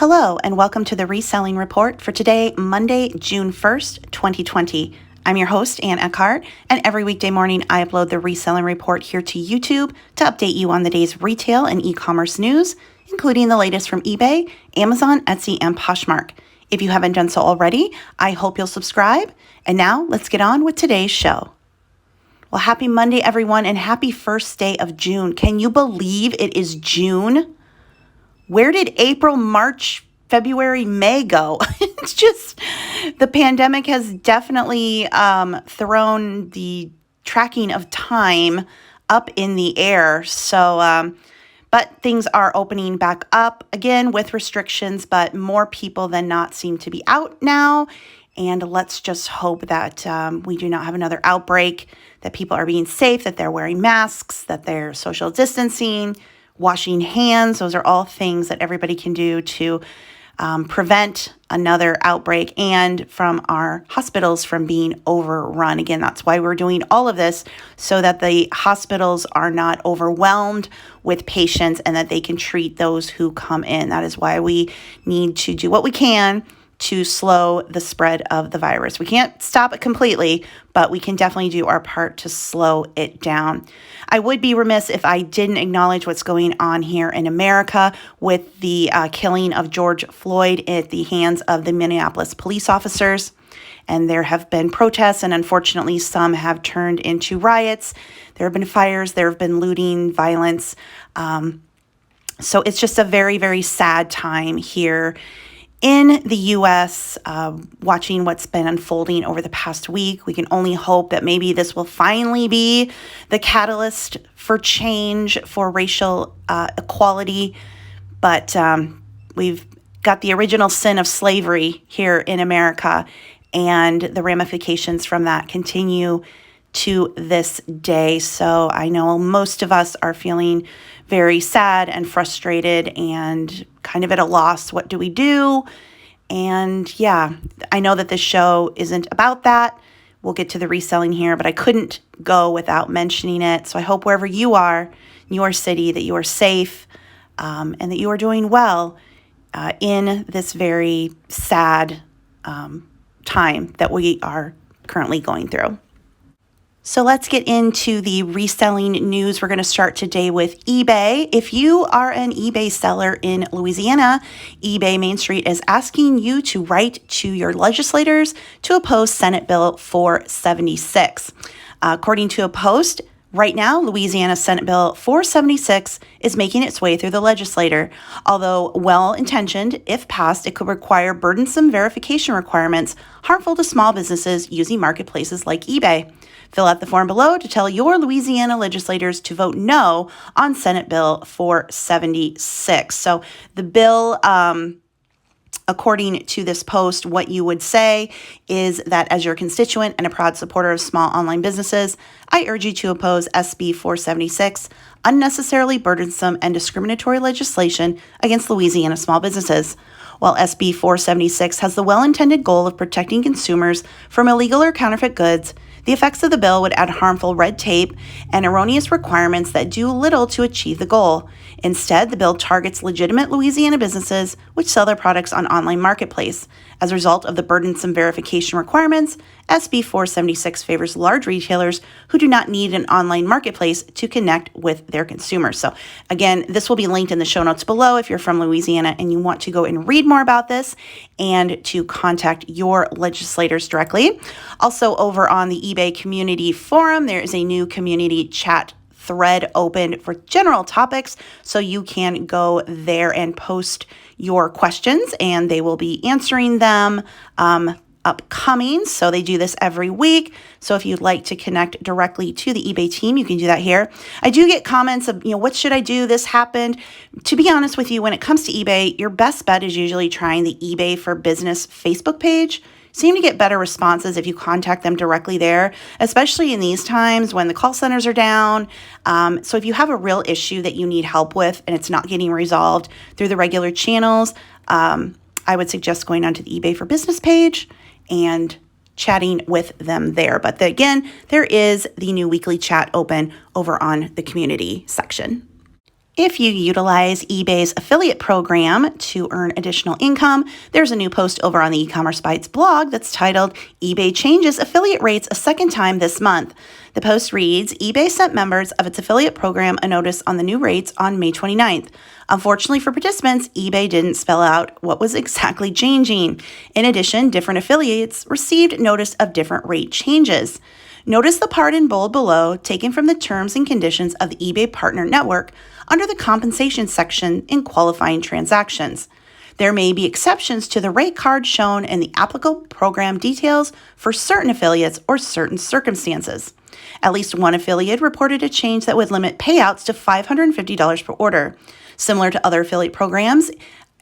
Hello, and welcome to the Reselling Report for today, Monday, June 1st, 2020. I'm your host, Ann Eckhart, and every weekday morning I upload the Reselling Report here to YouTube to update you on the day's retail and e-commerce news, including the latest from eBay, Amazon, Etsy, and Poshmark. If you haven't done so already, I hope you'll subscribe. And now let's get on with today's show. Well, happy Monday, everyone, and happy first day of June. Can you believe it is June? Where did April, March, February, May go? It's just, the pandemic has definitely thrown the tracking of time up in the air. So, but things are opening back up again with restrictions, but more people than not seem to be out now. And let's just hope that we do not have another outbreak, that people are being safe, that they're wearing masks, that they're social distancing, washing hands. Those are all things that everybody can do to prevent another outbreak and from our hospitals from being overrun. Again, that's why we're doing all of this, so that the hospitals are not overwhelmed with patients and that they can treat those who come in. That is why we need to do what we can to slow the spread of the virus. We can't stop it completely, but we can definitely do our part to slow it down. I would be remiss if I didn't acknowledge what's going on here in America with the killing of George Floyd at the hands of the Minneapolis police officers. And there have been protests, and unfortunately, some have turned into riots. There have been fires, there have been looting, violence. So it's just a very, very sad time here in the U.S., watching what's been unfolding over the past week. We can only hope that maybe this will finally be the catalyst for change, for racial equality. But we've got the original sin of slavery here in America, and the ramifications from that continue to this day. So I know most of us are feeling very sad and frustrated and kind of at a loss. What do we do? And yeah, I know that this show isn't about that. We'll get to the reselling here, but I couldn't go without mentioning it. So I hope wherever you are, in your city, that you are safe and that you are doing well in this very sad time that we are currently going through. So let's get into the reselling news. We're going to start today with eBay. If you are an eBay seller in Louisiana, eBay Main Street is asking you to write to your legislators to oppose Senate Bill 476. According to a post, right now, Louisiana Senate Bill 476 is making its way through the legislature. Although well-intentioned, if passed, it could require burdensome verification requirements harmful to small businesses using marketplaces like eBay. Fill out the form below to tell your Louisiana legislators to vote no on Senate Bill 476. So the bill, according to this post, what you would say is that as your constituent and a proud supporter of small online businesses, I urge you to oppose SB 476, unnecessarily burdensome and discriminatory legislation against Louisiana small businesses. While SB 476 has the well-intended goal of protecting consumers from illegal or counterfeit goods, the effects of the bill would add harmful red tape and erroneous requirements that do little to achieve the goal. Instead, the bill targets legitimate Louisiana businesses which sell their products on online marketplace. As a result of the burdensome verification requirements, SB 476 favors large retailers who do not need an online marketplace to connect with their consumers. So again, this will be linked in the show notes below if you're from Louisiana and you want to go and read more about this and to contact your legislators directly. Also, over on the eBay community forum, there is a new community chat thread open for general topics, so you can go there and post your questions and they will be answering them upcoming. So they do this every week. So if you'd like to connect directly to the eBay team, you can do that here. I do get comments of, what should I do? This happened. To be honest with you, when it comes to eBay, your best bet is usually trying the eBay for Business Facebook page. Seem to get better responses if you contact them directly there, especially in these times when the call centers are down. So if you have a real issue that you need help with and it's not getting resolved through the regular channels, I would suggest going onto the eBay for Business page and chatting with them there. But again, there is the new weekly chat open over on the community section. If you utilize eBay's affiliate program to earn additional income, there's a new post over on the e-commerce Bytes blog that's titled eBay Changes Affiliate Rates a Second Time This Month. The post reads, eBay sent members of its affiliate program a notice on the new rates on May 29th. Unfortunately for participants, eBay didn't spell out what was exactly changing. In addition, different affiliates received notice of different rate changes. Notice the part in bold below, taken from the terms and conditions of the eBay Partner Network under the compensation section in qualifying transactions. There may be exceptions to the rate card shown in the applicable program details for certain affiliates or certain circumstances. At least one affiliate reported a change that would limit payouts to $550 per order. Similar to other affiliate programs,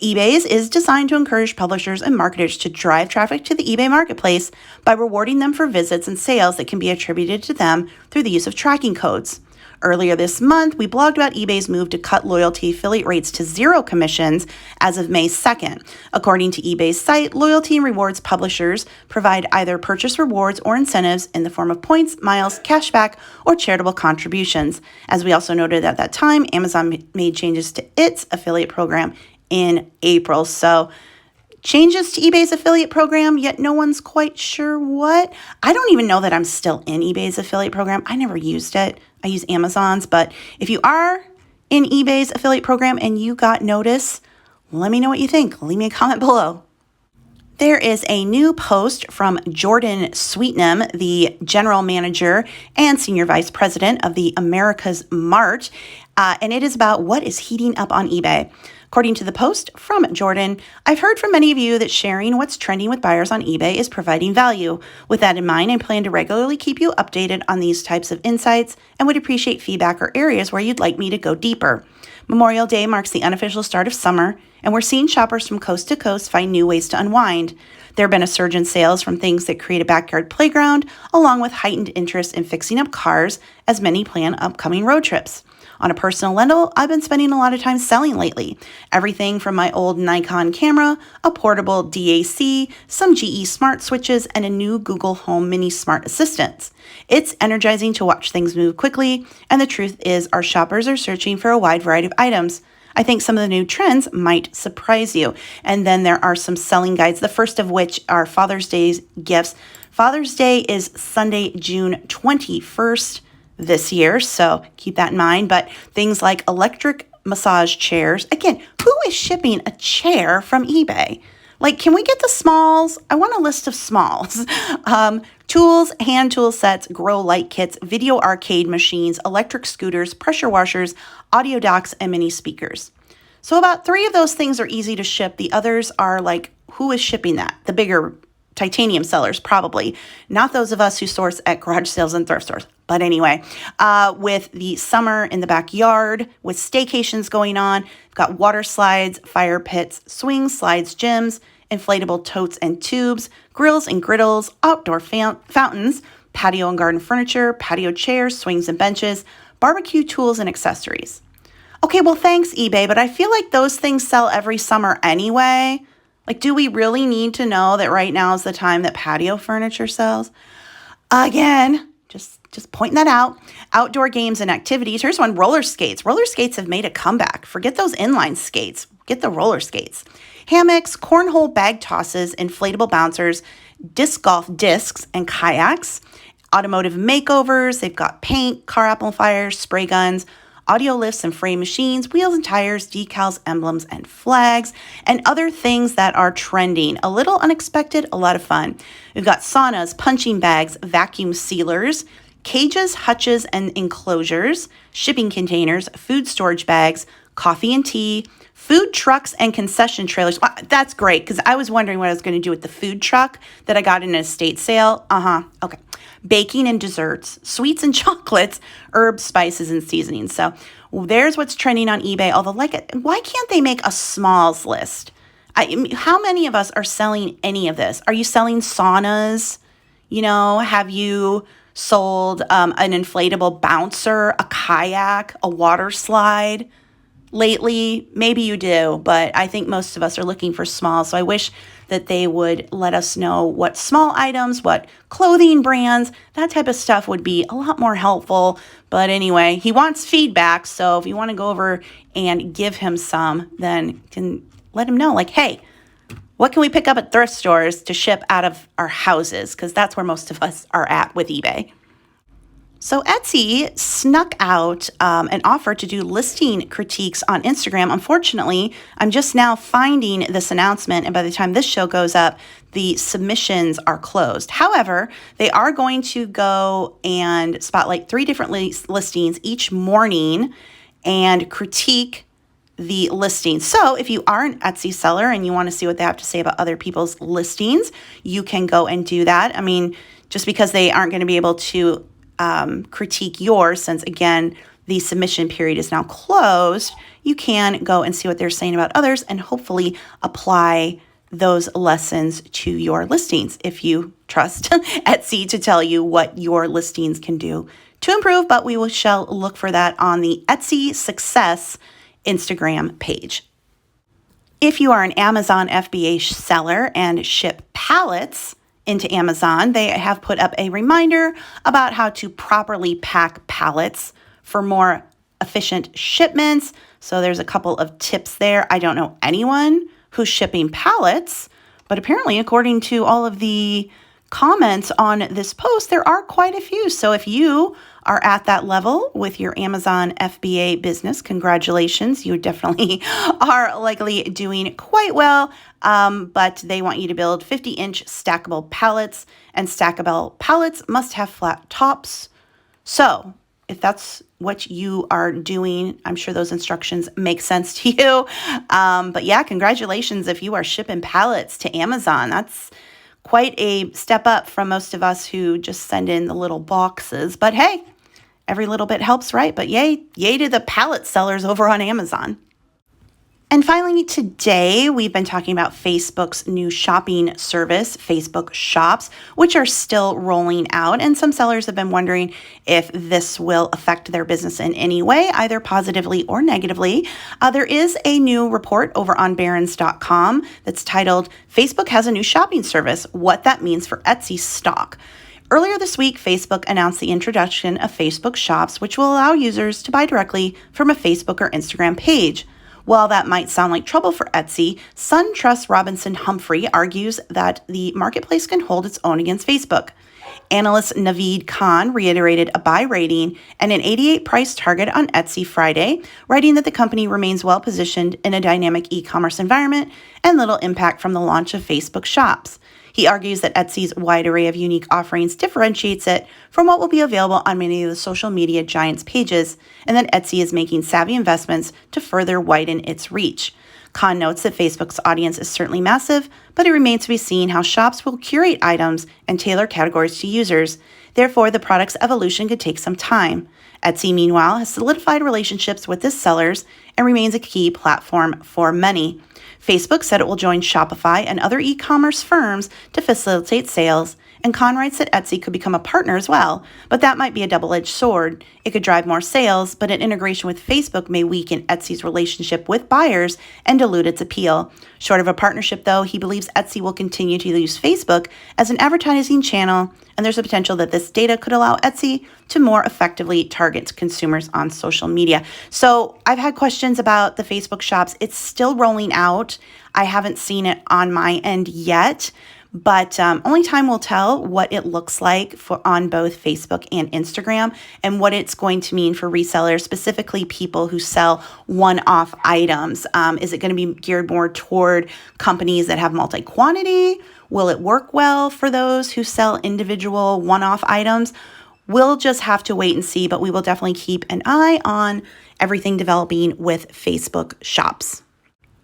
eBay's is designed to encourage publishers and marketers to drive traffic to the eBay marketplace by rewarding them for visits and sales that can be attributed to them through the use of tracking codes. Earlier this month, we blogged about eBay's move to cut loyalty affiliate rates to 0 commissions as of May 2nd. According to eBay's site, loyalty and rewards publishers provide either purchase rewards or incentives in the form of points, miles, cashback, or charitable contributions. As we also noted at that time, Amazon made changes to its affiliate program in April. So changes to eBay's affiliate program, yet no one's quite sure what. I don't even know that I'm still in eBay's affiliate program. I never used it. I use Amazon's, but if you are in eBay's affiliate program and you got notice, let me know what you think. Leave me a comment below. There is a new post from Jordan Sweetnam, the general manager and senior vice president of the America's Mart, and it is about what is heating up on eBay. According to the post from Jordan, I've heard from many of you that sharing what's trending with buyers on eBay is providing value. With that in mind, I plan to regularly keep you updated on these types of insights and would appreciate feedback or areas where you'd like me to go deeper. Memorial Day marks the unofficial start of summer, and we're seeing shoppers from coast to coast find new ways to unwind. There have been a surge in sales from things that create a backyard playground, along with heightened interest in fixing up cars as many plan upcoming road trips. On a personal level, I've been spending a lot of time selling lately. Everything from my old Nikon camera, a portable DAC, some GE smart switches, and a new Google Home Mini Smart Assistant. It's energizing to watch things move quickly, and the truth is our shoppers are searching for a wide variety of items. I think some of the new trends might surprise you. And then there are some selling guides, the first of which are Father's Day's gifts. Father's Day is Sunday, June 21st. This year, so keep that in mind. But things like electric massage chairs. Again, who is shipping a chair from eBay? Like, can we get the smalls? I want a list of smalls. Tools, hand tool sets, grow light kits, video arcade machines, electric scooters, pressure washers, audio docks, and mini speakers. So about 3 of those things are easy to ship. The others are like, who is shipping that? The bigger titanium sellers, probably. Not those of us who source at garage sales and thrift stores. But anyway, with the summer in the backyard, with staycations going on, we've got water slides, fire pits, swings, slides, gyms, inflatable totes and tubes, grills and griddles, outdoor fountains, patio and garden furniture, patio chairs, swings and benches, barbecue tools and accessories. Okay, well, thanks, eBay, but I feel like those things sell every summer anyway. Like, do we really need to know that right now is the time that patio furniture sells? Again, just pointing that out. Outdoor games and activities. Here's one, roller skates. Roller skates have made a comeback. Forget those inline skates. Get the roller skates. Hammocks, cornhole bag tosses, inflatable bouncers, disc golf discs, and kayaks. Automotive makeovers. They've got paint, car amplifiers, spray guns, audio lifts and frame machines, wheels and tires, decals, emblems, and flags, and other things that are trending. A little unexpected, a lot of fun. We've got saunas, punching bags, vacuum sealers, cages, hutches, and enclosures, shipping containers, food storage bags, coffee and tea, food trucks, and concession trailers. That's great, because I was wondering what I was going to do with the food truck that I got in an estate sale. Okay. Baking and desserts, sweets and chocolates, herbs, spices, and seasonings. So there's what's trending on eBay. Although, why can't they make a smalls list? How many of us are selling any of this? Are you selling saunas? Have you sold an inflatable bouncer, a kayak, a water slide? lately? Maybe you do, but I think most of us are looking for small. So I wish that they would let us know what small items, what clothing brands, that type of stuff would be a lot more helpful. But anyway, he wants feedback. So if you want to go over and give him some, then you can let him know, like, hey, what can we pick up at thrift stores to ship out of our houses? Because that's where most of us are at with eBay. So Etsy snuck out an offer to do listing critiques on Instagram. Unfortunately, I'm just now finding this announcement, and by the time this show goes up, the submissions are closed. However, they are going to go and spotlight 3 different listings each morning and critique the listing. So if you are an Etsy seller and you want to see what they have to say about other people's listings, you can go and do that. I mean, just because they aren't going to be able to critique yours, since again, the submission period is now closed, you can go and see what they're saying about others and hopefully apply those lessons to your listings if you trust Etsy to tell you what your listings can do to improve. But we shall look for that on the Etsy Success Instagram page. If you are an Amazon FBA seller and ship pallets into Amazon, they have put up a reminder about how to properly pack pallets for more efficient shipments. So there's a couple of tips there. I don't know anyone who's shipping pallets, but apparently, according to all of the comments on this post, there are quite a few. So if you are at that level with your Amazon FBA business, congratulations. You definitely are likely doing quite well. But they want you to build 50-inch stackable pallets, and stackable pallets must have flat tops. So if that's what you are doing, I'm sure those instructions make sense to you. But yeah, congratulations if you are shipping pallets to Amazon. That's quite a step up from most of us who just send in the little boxes. But hey, every little bit helps, right? But yay to the pallet sellers over on Amazon. And finally, today, we've been talking about Facebook's new shopping service, Facebook Shops, which are still rolling out. And some sellers have been wondering if this will affect their business in any way, either positively or negatively. There is a new report over on Barron's.com that's titled, Facebook has a new shopping service, what that means for Etsy stock. Earlier this week, Facebook announced the introduction of Facebook Shops, which will allow users to buy directly from a Facebook or Instagram page. While that might sound like trouble for Etsy, SunTrust Robinson Humphrey argues that the marketplace can hold its own against Facebook. Analyst Naveed Khan reiterated a buy rating and an 88 price target on Etsy Friday, writing that the company remains well positioned in a dynamic e-commerce environment and little impact from the launch of Facebook Shops. He argues that Etsy's wide array of unique offerings differentiates it from what will be available on many of the social media giants' pages, and that Etsy is making savvy investments to further widen its reach. Khan notes that Facebook's audience is certainly massive, but it remains to be seen how shops will curate items and tailor categories to users. Therefore, the product's evolution could take some time. Etsy, meanwhile, has solidified relationships with its sellers and remains a key platform for many. Facebook said it will join Shopify and other e-commerce firms to facilitate sales, and Khan writes that Etsy could become a partner as well, but that might be a double-edged sword. It could drive more sales, but an integration with Facebook may weaken Etsy's relationship with buyers and dilute its appeal. Short of a partnership, though, he believes Etsy will continue to use Facebook as an advertising channel, and there's a potential that this data could allow Etsy to more effectively target consumers on social media. So I've had questions about the Facebook Shops. It's still rolling out. I haven't seen it on my end yet, but only time will tell what it looks like on both Facebook and Instagram and what it's going to mean for resellers, specifically people who sell one-off items. Is it going to be geared more toward companies that have multi-quantity? Will it work well for those who sell individual one-off items? We'll just have to wait and see, but we will definitely keep an eye on everything developing with Facebook Shops.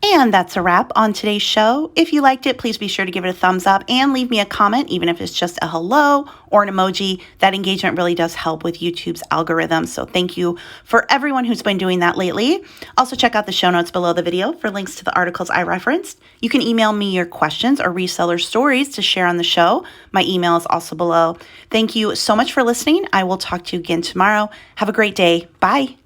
And that's a wrap on today's show. If you liked it, please be sure to give it a thumbs up and leave me a comment, even if it's just a hello or an emoji. That engagement really does help with YouTube's algorithm. So thank you for everyone who's been doing that lately. Also, check out the show notes below the video for links to the articles I referenced. You can email me your questions or reseller stories to share on the show. My email is also below. Thank you so much for listening. I will talk to you again tomorrow. Have a great day. Bye.